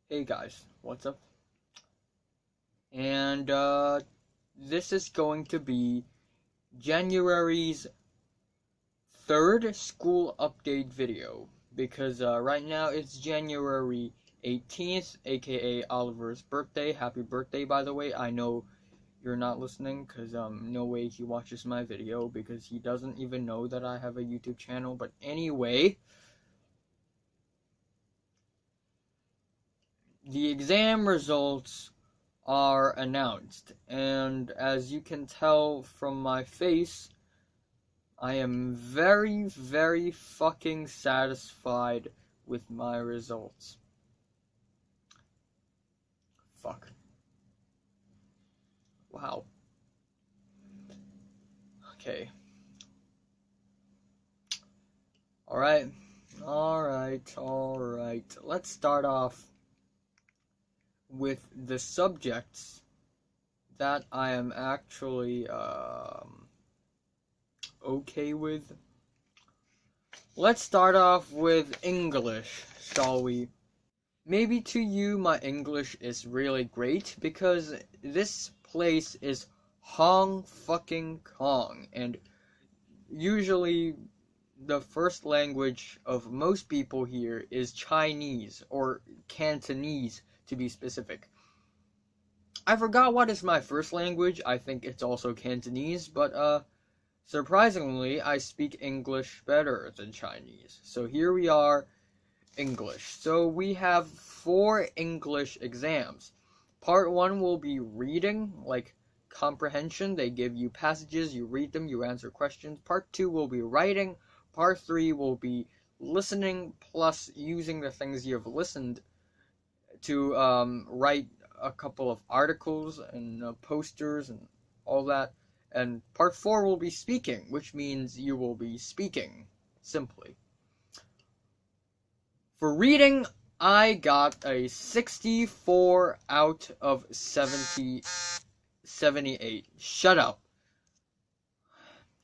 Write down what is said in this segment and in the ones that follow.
Hey guys, what's up? And this is going to be January's third school update video because right now it's January 18th, aka Oliver's birthday. Happy birthday, by the way. I know you're not listening because no way he watches my video because he doesn't even know that I have a YouTube channel. But anyway, the exam results are announced, and as you can tell from my face, I am very, very fucking satisfied with my results. Fuck. Wow. Okay. Alright. Alright. Let's start off with the subjects that I am actually okay with. Let's start off with English, shall we? Maybe to you my English is really great because this place is Hong fucking Kong, and usually the first language of most people here is Chinese or Cantonese to be specific. I forgot what is my first language. I think it's also Cantonese, but surprisingly, I speak English better than Chinese. So here we are, English. So we have 4 English exams. Part 1 will be reading, like comprehension. They give you passages, you read them, you answer questions. Part 2 will be writing. Part 3 will be listening, plus using the things you have listened to write a couple of articles and posters and all that. And part 4 will be speaking, which means you will be speaking, simply. For reading, I got a 64 out of 78. Shut up.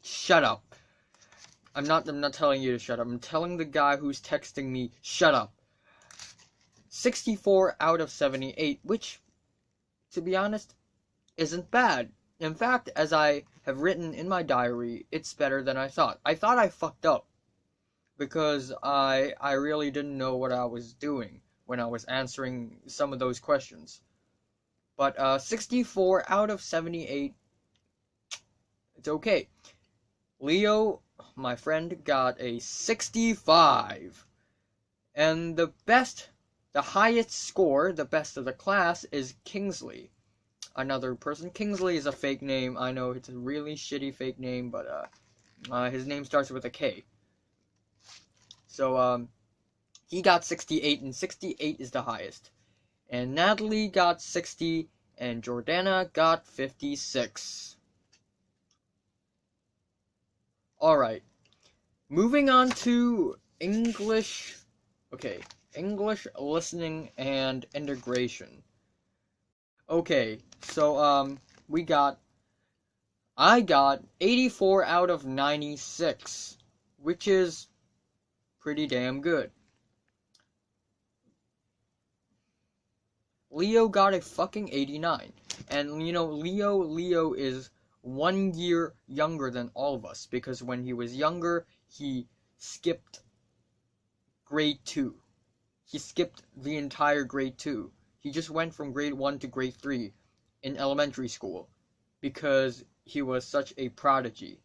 Shut up. I'm not telling you to shut up. I'm telling the guy who's texting me, shut up. 64 out of 78, which, to be honest, isn't bad. In fact, as I have written in my diary, it's better than I thought. I thought I fucked up because I really didn't know what I was doing when I was answering some of those questions. But 64 out of 78, it's okay. Leo, my friend, got a 65. And the highest score, the best of the class, is Kingsley. Another person. Kingsley is a fake name. I know it's a really shitty fake name, but his name starts with a K. So he got 68, and 68 is the highest. And Natalie got 60, and Jordana got 56. Alright. Moving on to English. Okay, English listening and integration. Okay, so I got 84 out of 96, which is pretty damn good. Leo got a fucking 89, and you know, Leo is 1 year younger than all of us, because when he was younger, he skipped grade 2. He skipped the entire grade 2. He just went from grade 1 to grade 3 in elementary school because he was such a prodigy.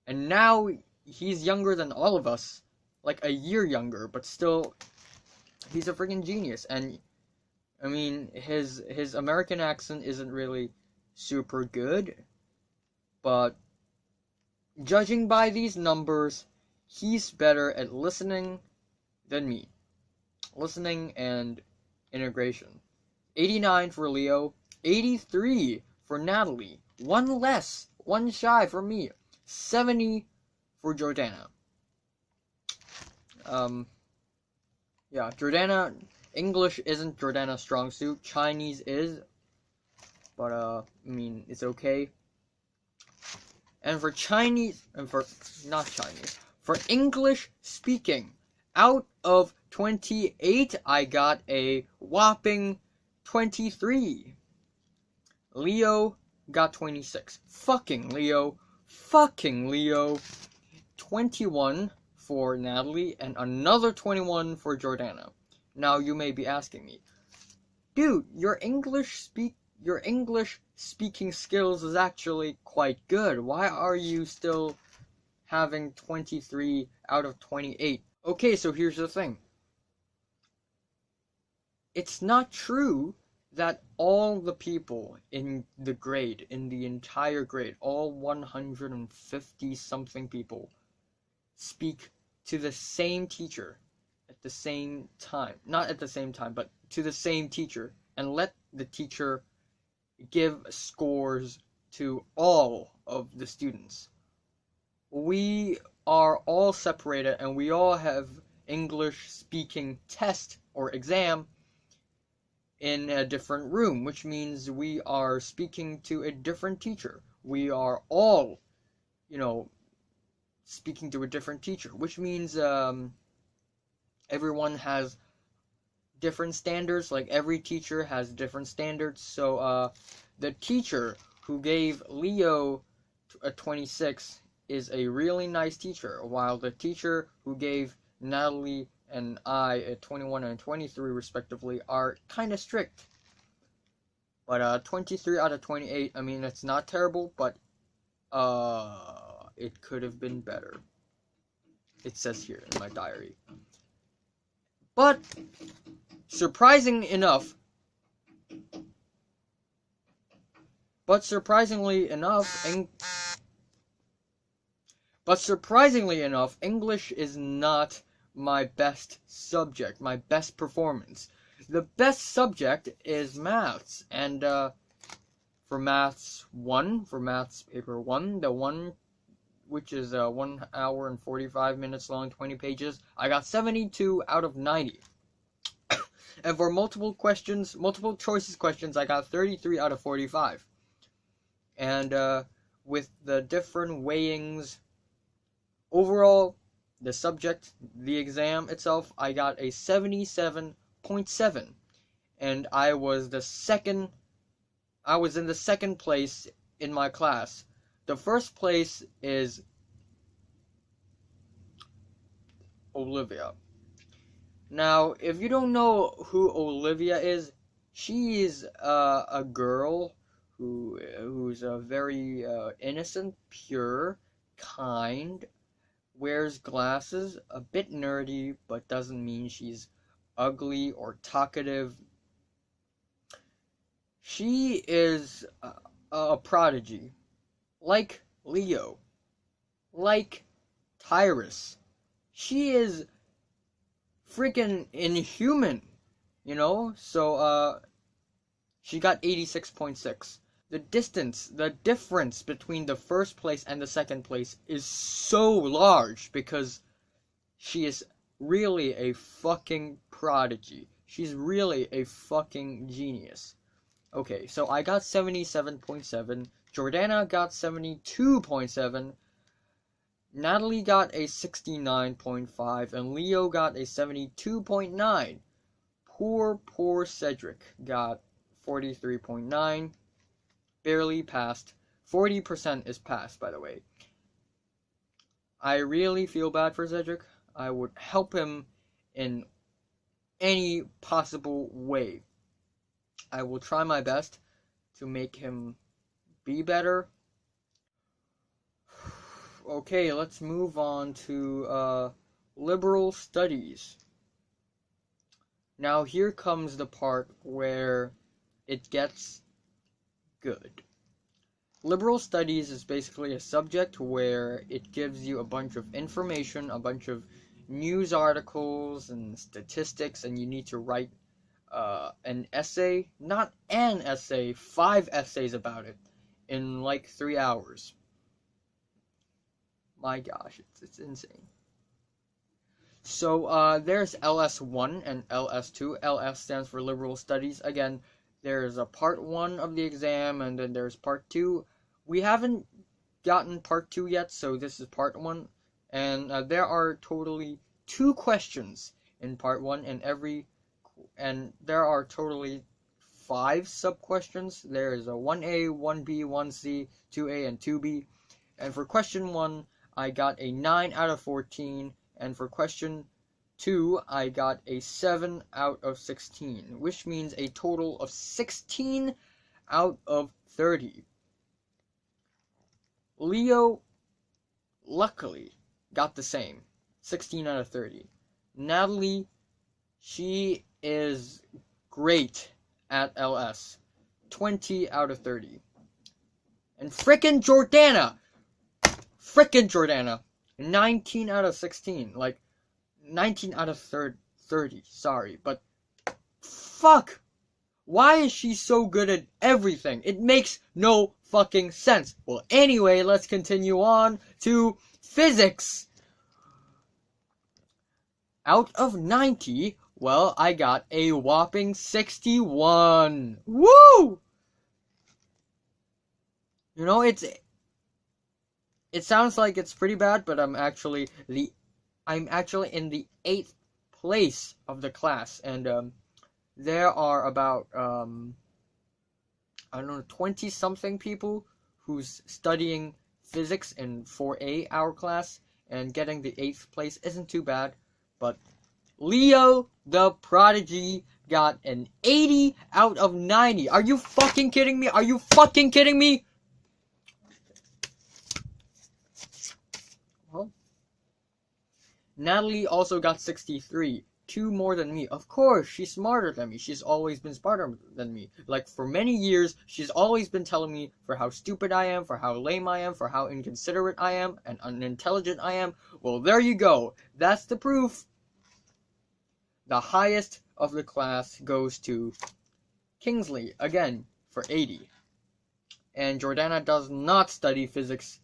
And now he's younger than all of us, like a year younger, but still, he's a freaking genius. And I mean, his American accent isn't really super good, but judging by these numbers, he's better at listening than me. Listening and integration. 89 for Leo, 83 for Natalie, 1 less, 1 shy for me, 70 for Jordana. Yeah, Jordana, English isn't Jordana's strong suit, Chinese is, but I mean, it's okay. And for Chinese, and for, not Chinese, for English speaking, Out of 28, I got a whopping 23. Leo got 26. Fucking Leo. Fucking Leo. 21 for Natalie and another 21 for Jordana. Now you may be asking me, dude, your English speaking skills is actually quite good. Why are you still having 23 out of 28? Okay, so here's the thing. It's not true that all the people in the grade, in the entire grade, all 150 something people, speak to the same teacher at the same time. Not at the same time, but to the same teacher, and let the teacher give scores to all of the students. We are all separated, and we all have English speaking test or exam in a different room, which means we are speaking to a different teacher. We are all, speaking to a different teacher, which means everyone has different standards. Like, every teacher has different standards. So the teacher who gave Leo a 26 is a really nice teacher, while the teacher who gave Natalie and I at 21 and 23 respectively are kind of strict. But 23 out of 28, I mean, it's not terrible, but it could have been better. It says here in my diary. But surprisingly enough, English is not my best subject, my best performance. The best subject is maths, and for maths paper 1, the one which is 1 hour and 45 minutes long, 20 pages, I got 72 out of 90. And for multiple choices questions, I got 33 out of 45. And with the different weighings, overall, the subject, the exam itself, I got a 77.7. And I was in the second place in my class. The first place is Olivia. Now, if you don't know who Olivia is, she is a girl who's very innocent, pure, kind, wears glasses, a bit nerdy, but doesn't mean she's ugly or talkative. She is a prodigy, like Leo, like Tyrus. She is freaking inhuman, so she got 86.6. The difference between the first place and the second place is so large because she is really a fucking prodigy. She's really a fucking genius. Okay, so I got 77.7, Jordana got 72.7, Natalie got a 69.5, and Leo got a 72.9. Poor Cedric got 43.9. Barely passed. 40% is passed, by the way. I really feel bad for Cedric. I would help him in any possible way. I will try my best to make him be better. Okay, let's move on to liberal studies. Now here comes the part where it gets good. Liberal studies is basically a subject where it gives you a bunch of information, a bunch of news articles and statistics, and you need to write an essay, not an essay, 5 essays about it in like 3 hours. My gosh, it's insane. So there's LS1 and LS2. LS stands for Liberal Studies. Again, there's a part 1 of the exam, and then there's part 2. We haven't gotten part 2 yet, so this is part 1. And there are totally 2 questions in part 1, and there are totally 5 sub-questions. There is a 1A, 1B, 1C, 2A, and 2B. And for question 1, I got a 9 out of 14, and for question 2, I got a 7 out of 16, which means a total of 16 out of 30. Leo, luckily, got the same, 16 out of 30. Natalie, she is great at LS, 20 out of 30. And frickin' Jordana, 19 out of 16, like, 19 out of 30, sorry, but fuck! Why is she so good at everything? It makes no fucking sense. Well, anyway, let's continue on to physics. Out of 90, well, I got a whopping 61. Woo! You know, it sounds like it's pretty bad, but I'm actually in the 8th place of the class, and there are about I don't know, 20 something people who's studying physics in 4A our class, and getting the 8th place isn't too bad. But Leo the Prodigy got an 80 out of 90. Are you fucking kidding me? Are you fucking kidding me? Well, Natalie also got 63. 2 more than me. Of course, she's smarter than me. She's always been smarter than me. Like, for many years, she's always been telling me for how stupid I am, for how lame I am, for how inconsiderate I am, and unintelligent I am. Well, there you go. That's the proof. The highest of the class goes to Kingsley, again, for 80. And Jordana does not study physics.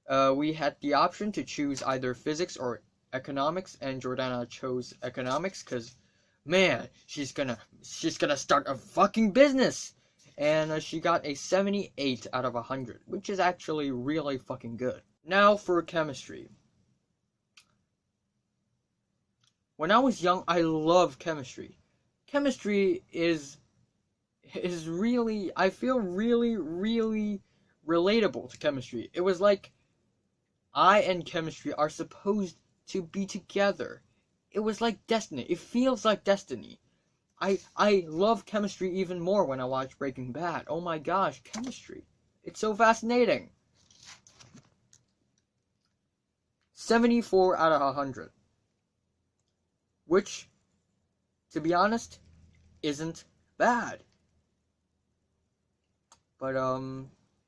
We had the option to choose either physics or economics, and Jordana chose economics because, man, she's gonna start a fucking business. And she got a 78 out of 100, which is actually really fucking good. Now for chemistry. When I was young, I loved chemistry. Chemistry is really, I feel really, really relatable to chemistry. It was like I and chemistry are supposed to be together. It was like destiny. It feels like destiny. I love chemistry even more when I watch Breaking Bad. Oh my gosh, chemistry. It's so fascinating. 74 out of 100. Which, to be honest, isn't bad. But,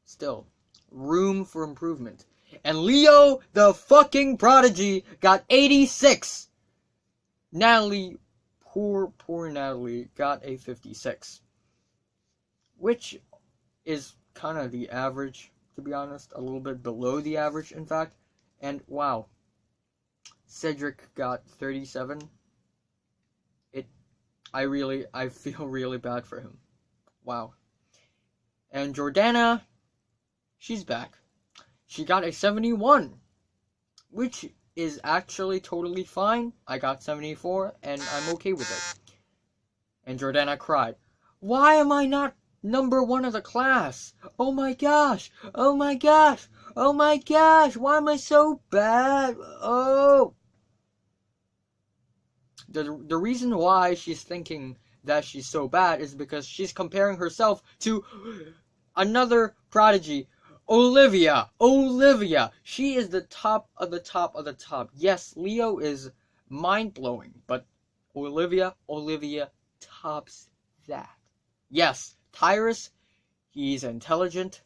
still, room for improvement. And Leo, the fucking Prodigy, got 86. Natalie, poor Natalie, got a 56. Which is kind of the average, to be honest. A little bit below the average, in fact. And, wow. Cedric got 37. I feel really bad for him. Wow. And Jordana, she's back. She got a 71, which is actually totally fine. I got 74, and I'm okay with it. And Jordana cried, "Why am I not number 1 of the class? Oh my gosh! Oh my gosh! Oh my gosh! Why am I so bad? Oh!" The reason why she's thinking that she's so bad is because she's comparing herself to another prodigy, Olivia. She is the top of the top of the top. Yes, Leo is mind-blowing, but Olivia tops that. Yes, Tyrus, he's intelligent.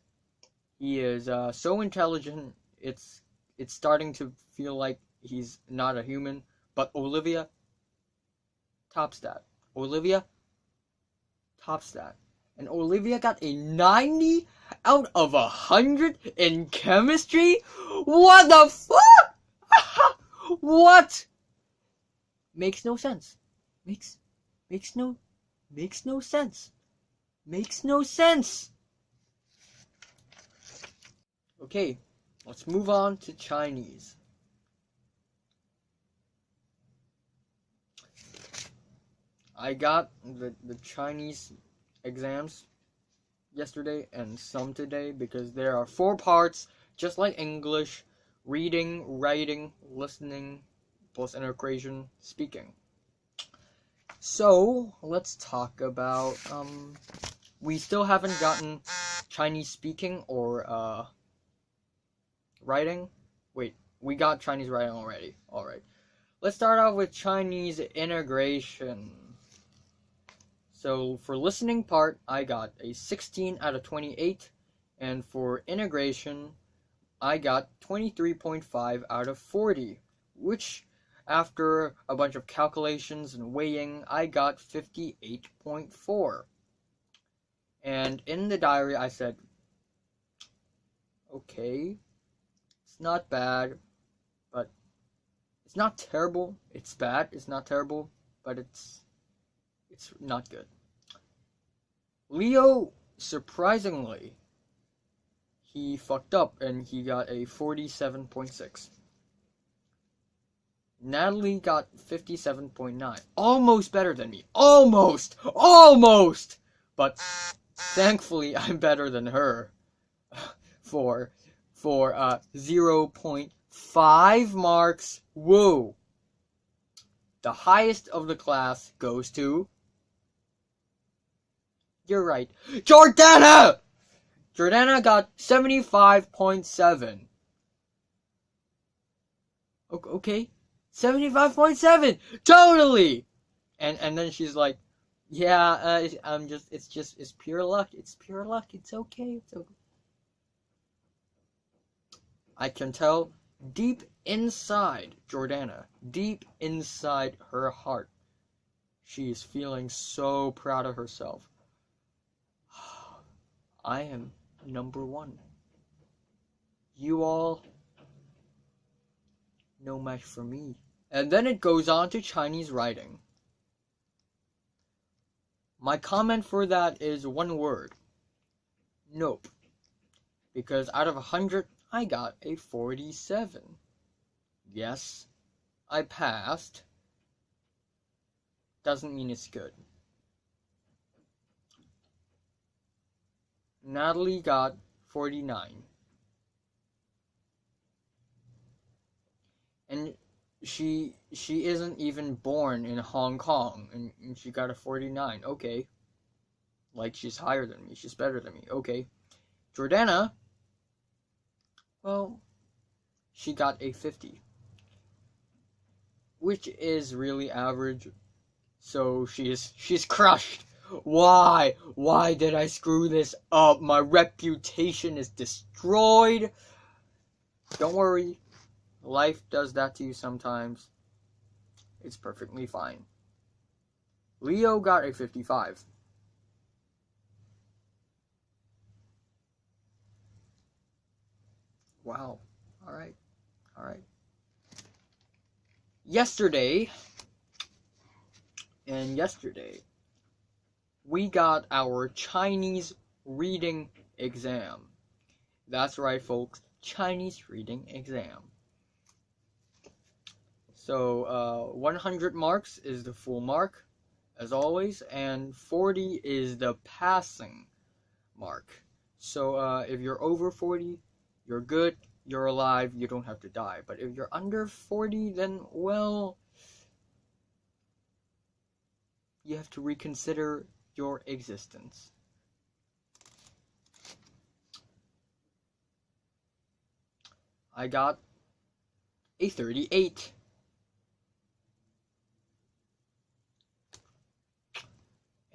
He is so intelligent, it's starting to feel like he's not a human. But Olivia tops that. And Olivia got a 90 out of 100 in chemistry? What the fuck? What? Makes no sense. Makes no sense. Makes no sense. Okay, let's move on to Chinese. I got the Chinese exams yesterday and some today because there are 4 parts, just like English: reading, writing, listening, plus integration, speaking. So let's talk about we still haven't gotten Chinese speaking or writing. Wait, we got Chinese writing already. Alright. Let's start off with Chinese integration. So for listening part, I got a 16 out of 28. And for integration, I got 23.5 out of 40. Which, after a bunch of calculations and weighing, I got 58.4. And in the diary, I said, okay, it's not bad, but it's not terrible. It's bad. It's not terrible, but it's not good. Leo, surprisingly, he fucked up and he got a 47.6. Natalie got 57.9. Almost better than me. Almost! But thankfully, I'm better than her. For 0.5 marks. Whoa! The highest of the class goes to... You're right. Jordana! Jordana got 75.7. Okay. 75.7! Totally! And then she's like, yeah, it's pure luck. It's pure luck. It's okay. I can tell deep inside Jordana, deep inside her heart, she is feeling so proud of herself. I am number 1. You all, no match for me. And then it goes on to Chinese writing. My comment for that is one word. Nope. Because out of 100, I got a 47. Yes, I passed. Doesn't mean it's good. Natalie got 49. And she isn't even born in Hong Kong, and she got a 49. Okay. Like, she's higher than me. She's better than me. Okay. Jordana, well, she got a 50. Which is really average. So she's crushed. Why? Why did I screw this up? My reputation is destroyed. Don't worry. Life does that to you sometimes. It's perfectly fine. Leo got a 55. Wow. Alright. Yesterday, we got our Chinese reading exam. That's right, folks. Chinese reading exam. So, 100 marks is the full mark, as always, and 40 is the passing mark. So, if you're over 40, you're good, you're alive, you don't have to die. But if you're under 40, then, well, you have to reconsider your existence. I got a 38.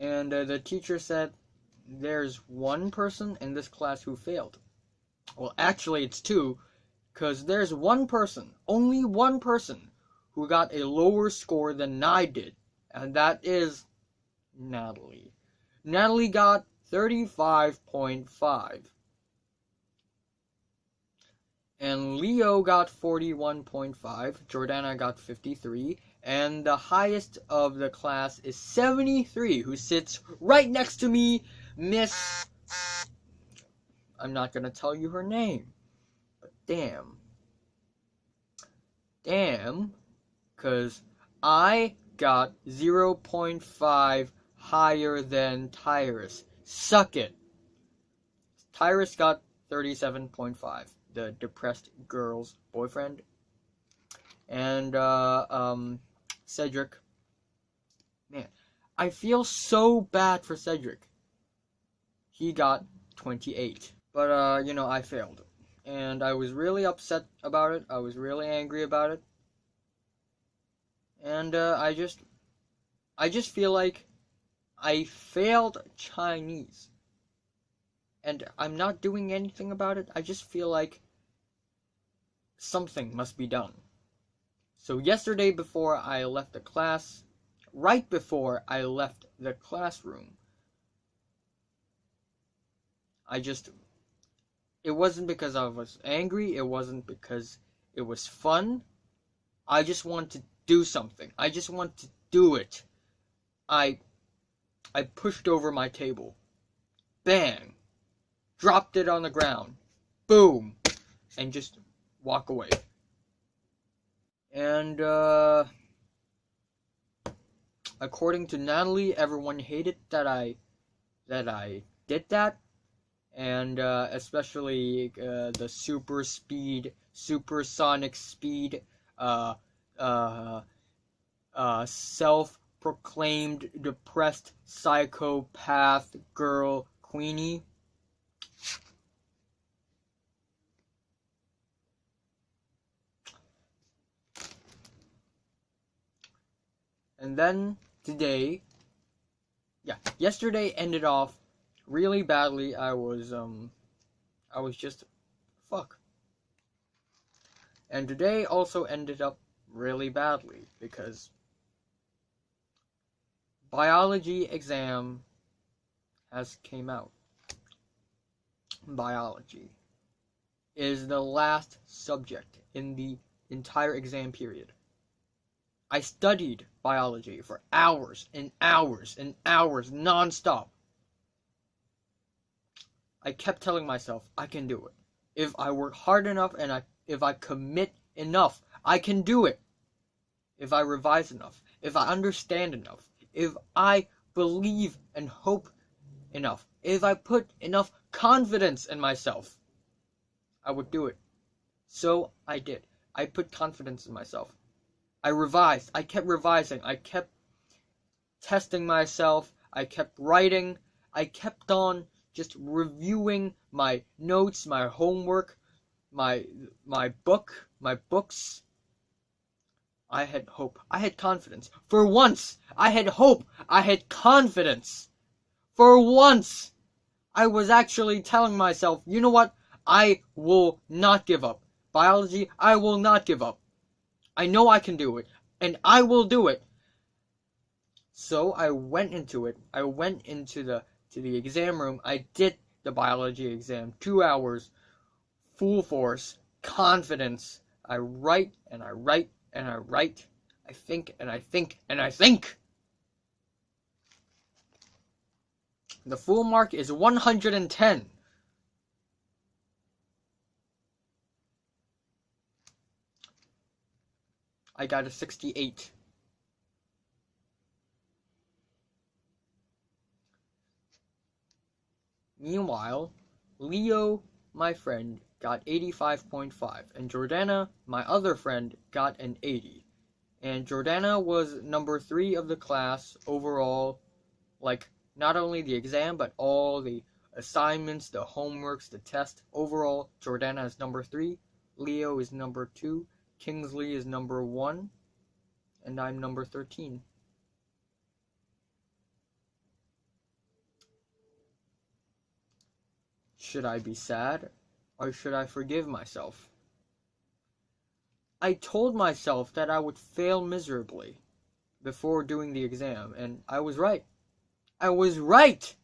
And the teacher said, there's one person in this class who failed. Well, actually it's 2, because there's one person, only one person, who got a lower score than I did. And that is Natalie. Natalie got 35.5. And Leo got 41.5. Jordana got 53. And the highest of the class is 73, who sits right next to me, Miss... I'm not gonna tell you her name. But damn. Because I got 0.5 higher than Tyrus. Suck it. Tyrus got 37.5, the depressed girl's boyfriend. And, Cedric. Man, I feel so bad for Cedric. He got 28. But, I failed. And I was really upset about it. I was really angry about it. And, I just feel like I failed Chinese. And I'm not doing anything about it. I just feel like something must be done. So yesterday before I left the class, right before I left the classroom, it wasn't because I was angry, it wasn't because it was fun. I just want to do something. I just want to do it. I pushed over my table. Bang! Dropped it on the ground. Boom! And just walk away. And, according to Natalie, everyone hated that I did that. And, especially, the supersonic speed, self-proclaimed depressed psychopath girl Queenie. And then today, yesterday ended off really badly. I was just fuck. And today also ended up really badly because biology exam has came out. Biology is the last subject in the entire exam period. I studied biology for hours and hours and hours non-stop. I kept telling myself, I can do it. If I work hard enough and if I commit enough, I can do it. If I revise enough, if I understand enough, if I believe and hope enough, if I put enough confidence in myself, I would do it. So I did. I put confidence in myself. I revised. I kept revising. I kept testing myself. I kept writing. I kept on just reviewing my notes, my homework, my books. I had hope. I had confidence. For once, I had hope. I had confidence. For once, I was actually telling myself, you know what? I will not give up. Biology, I will not give up. I know I can do it, and I will do it. So I went into it. I went into the exam room. I did the biology exam. 2 hours, full force, confidence. I write and I write and I write. I think and I think and I think. The full mark is 110. I got a 68. Meanwhile, Leo, my friend, got 85.5, and Jordana, my other friend, got an 80. And Jordana was number 3 of the class overall, like, not only the exam, but all the assignments, the homeworks, the test. Overall, Jordana is number 3, Leo is number 2, Kingsley is number 1, and I'm number 13. Should I be sad, or should I forgive myself? I told myself that I would fail miserably before doing the exam, and I was right. I was right!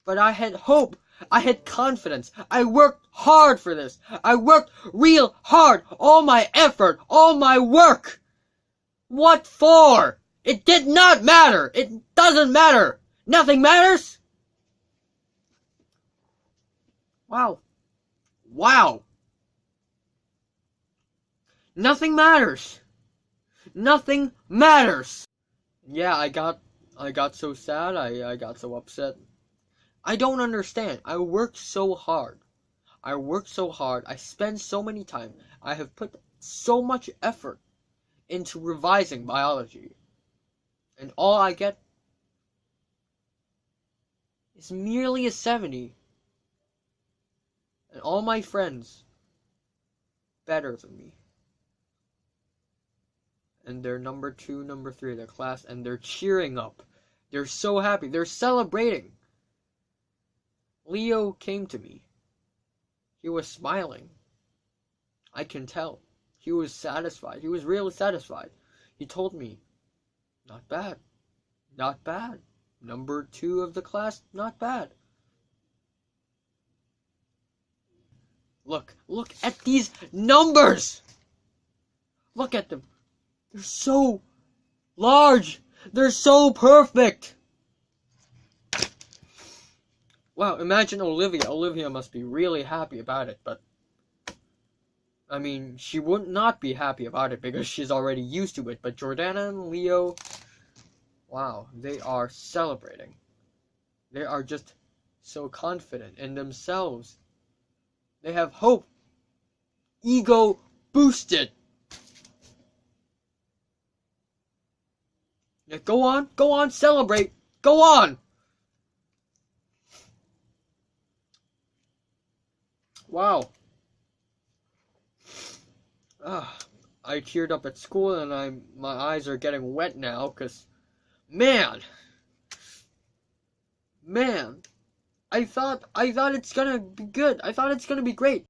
But I had hope. I had confidence. I worked hard for this. I worked real hard. All my effort. All my work. What for? It did not matter. It doesn't matter. Nothing matters. Wow. Wow. Nothing matters. Nothing matters. Yeah, I got so sad. I got so upset. I don't understand. I worked so hard. I spent so many time. I have put so much effort into revising biology. And all I get is merely a 70. And all my friends better than me. And they're number 2, number 3 in their class, and they're cheering up. They're so happy. They're celebrating. Leo came to me. He was smiling. I can tell. He was satisfied. He was really satisfied. He told me, not bad. Not bad. Number 2 of the class, not bad. Look at these numbers! Look at them. They're so large. They're so perfect. Wow, imagine Olivia. Olivia must be really happy about it, but I mean, she would not be happy about it because she's already used to it. But Jordana and Leo, wow, they are celebrating. They are just so confident in themselves. They have hope. Ego boosted. Yeah, go on, celebrate. Go on. Wow. I teared up at school and my eyes are getting wet now because man, I thought it's gonna be good. I thought it's gonna be great.